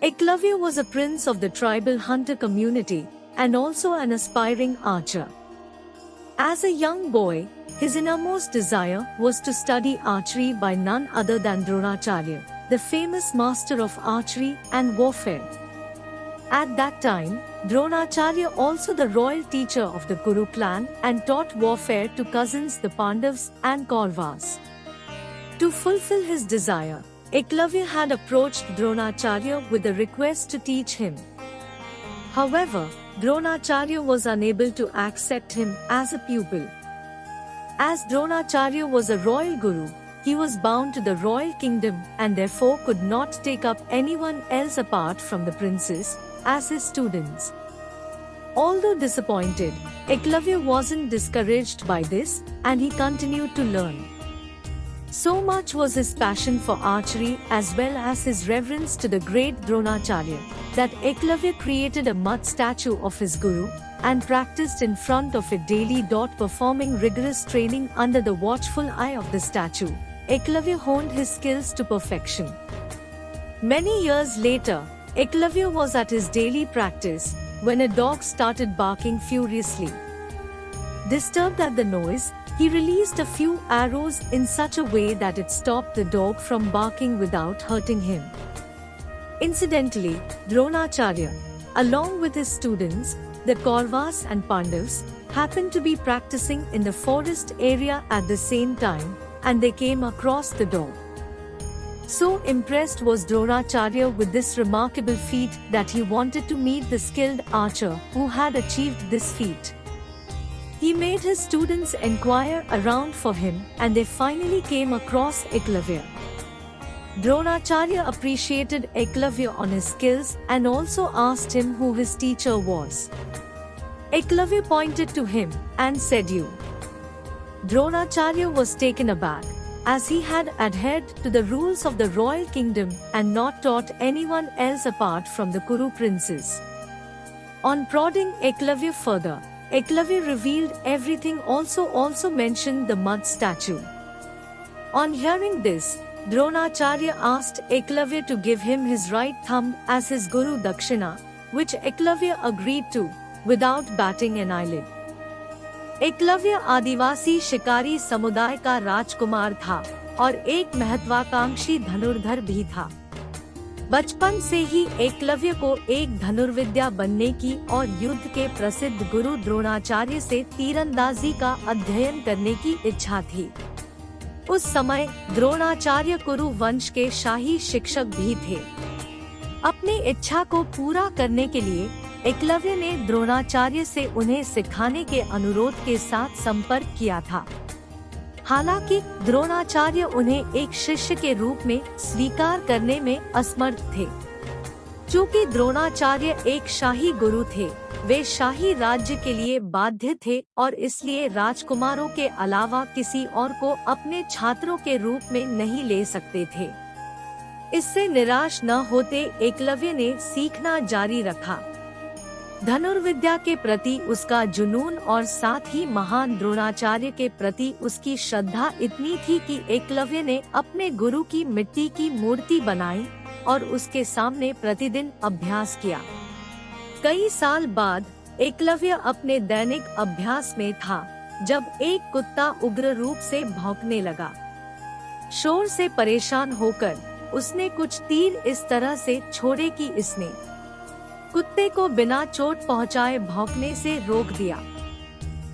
Eklavya was a prince of the tribal hunter community and also an aspiring archer. As a young boy, his innermost desire was to study archery by none other than Dronacharya, the famous master of archery and warfare. At that time, Dronacharya also the royal teacher of the Kuru clan and taught warfare to cousins the Pandavas and Kauravas. To fulfill his desire, Eklavya had approached Dronacharya with a request to teach him. However, Dronacharya was unable to accept him as a pupil. As Dronacharya was a royal guru, he was bound to the royal kingdom and therefore could not take up anyone else apart from the princes as his students. Although disappointed, Eklavya wasn't discouraged by this and he continued to learn. So much was his passion for archery as well as his reverence to the great Dronacharya that Eklavya created a mud statue of his guru and practiced in front of it daily. Performing rigorous training under the watchful eye of the statue, Eklavya honed his skills to perfection. Many years later, Eklavya was at his daily practice when a dog started barking furiously. Disturbed at the noise, he released a few arrows in such a way that it stopped the dog from barking without hurting him. Incidentally, Dronacharya, along with his students, the Kauravas and Pandavas, happened to be practicing in the forest area at the same time, and they came across the dog. So impressed was Dronacharya with this remarkable feat that he wanted to meet the skilled archer who had achieved this feat. He made his students inquire around for him and they finally came across Eklavya. Dronacharya appreciated Eklavya on his skills and also asked him who his teacher was. Eklavya pointed to him and said, "You." Dronacharya was taken aback, as he had adhered to the rules of the royal kingdom and not taught anyone else apart from the Kuru princes. On prodding Eklavya further, Eklavya revealed everything, also mentioned the mud statue. On hearing this, Dronacharya asked Eklavya to give him his right thumb as his Guru Dakshina, which Eklavya agreed to, without batting an eyelid. Eklavya आदिवासी शिकारी समुदाय का राजकुमार था और एक महत्वाकांक्षी धनुर्धर भी था। बचपन से ही एकलव्य को एक धनुर्विद्या बनने की और युद्ध के प्रसिद्ध गुरु द्रोणाचार्य से तीरंदाजी का अध्ययन करने की इच्छा थी। उस समय द्रोणाचार्य कुरु वंश के शाही शिक्षक भी थे। अपनी इच्छा को पूरा करने के लिए एकलव्य ने द्रोणाचार्य से उन्हें सिखाने के अनुरोध के साथ संपर्क किया था। हालांकि द्रोणाचार्य उन्हें एक शिष्य के रूप में स्वीकार करने में असमर्थ थे। चूँकि द्रोणाचार्य एक शाही गुरु थे, वे शाही राज्य के लिए बाध्य थे और इसलिए राजकुमारों के अलावा किसी और को अपने छात्रों के रूप में नहीं ले सकते थे। इससे निराश न होते एकलव्य ने सीखना जारी रखा। धनुर्विद्या के प्रति उसका जुनून और साथ ही महान द्रोणाचार्य के प्रति उसकी श्रद्धा इतनी थी कि एकलव्य ने अपने गुरु की मिट्टी की मूर्ति बनाई और उसके सामने प्रतिदिन अभ्यास किया। कई साल बाद एकलव्य अपने दैनिक अभ्यास में था जब एक कुत्ता उग्र रूप से भौंकने लगा। शोर से परेशान होकर उसने कुछ तीर इस तरह से छोड़े कि इसने कुत्ते को बिना चोट पहुंचाए भौंकने से रोक दिया।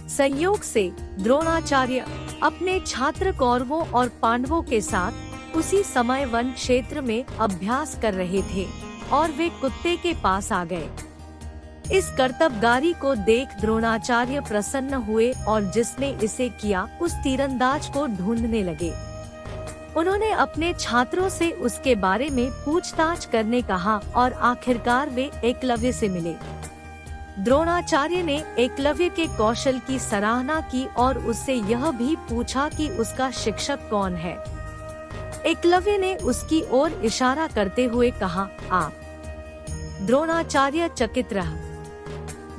संयोग से द्रोणाचार्य अपने छात्र कौरवों और पांडवों के साथ उसी समय वन क्षेत्र में अभ्यास कर रहे थे और वे कुत्ते के पास आ गए। इस कर्तव्यगारी को देख द्रोणाचार्य प्रसन्न हुए और जिसने इसे किया उस तीरंदाज को ढूंढने लगे। उन्होंने अपने छात्रों से उसके बारे में पूछताछ करने कहा और आखिरकार वे एकलव्य से मिले। द्रोणाचार्य ने एकलव्य के कौशल की सराहना की और उससे यह भी पूछा कि उसका शिक्षक कौन है। एकलव्य ने उसकी ओर इशारा करते हुए कहा, आप। द्रोणाचार्य चकित रह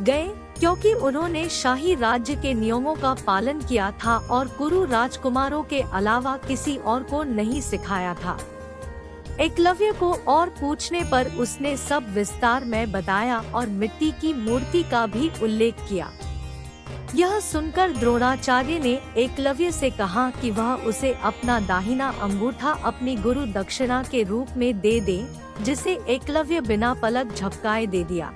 गए क्योंकि उन्होंने शाही राज्य के नियमों का पालन किया था और कुरु राजकुमारों के अलावा किसी और को नहीं सिखाया था। एकलव्य को और पूछने पर उसने सब विस्तार में बताया और मिट्टी की मूर्ति का भी उल्लेख किया। यह सुनकर द्रोणाचार्य ने एकलव्य से कहा कि वह उसे अपना दाहिना अंगूठा अपनी गुरु दक्षिणा के रूप में दे दे, जिसे एकलव्य बिना पलक झपकाए दे दिया।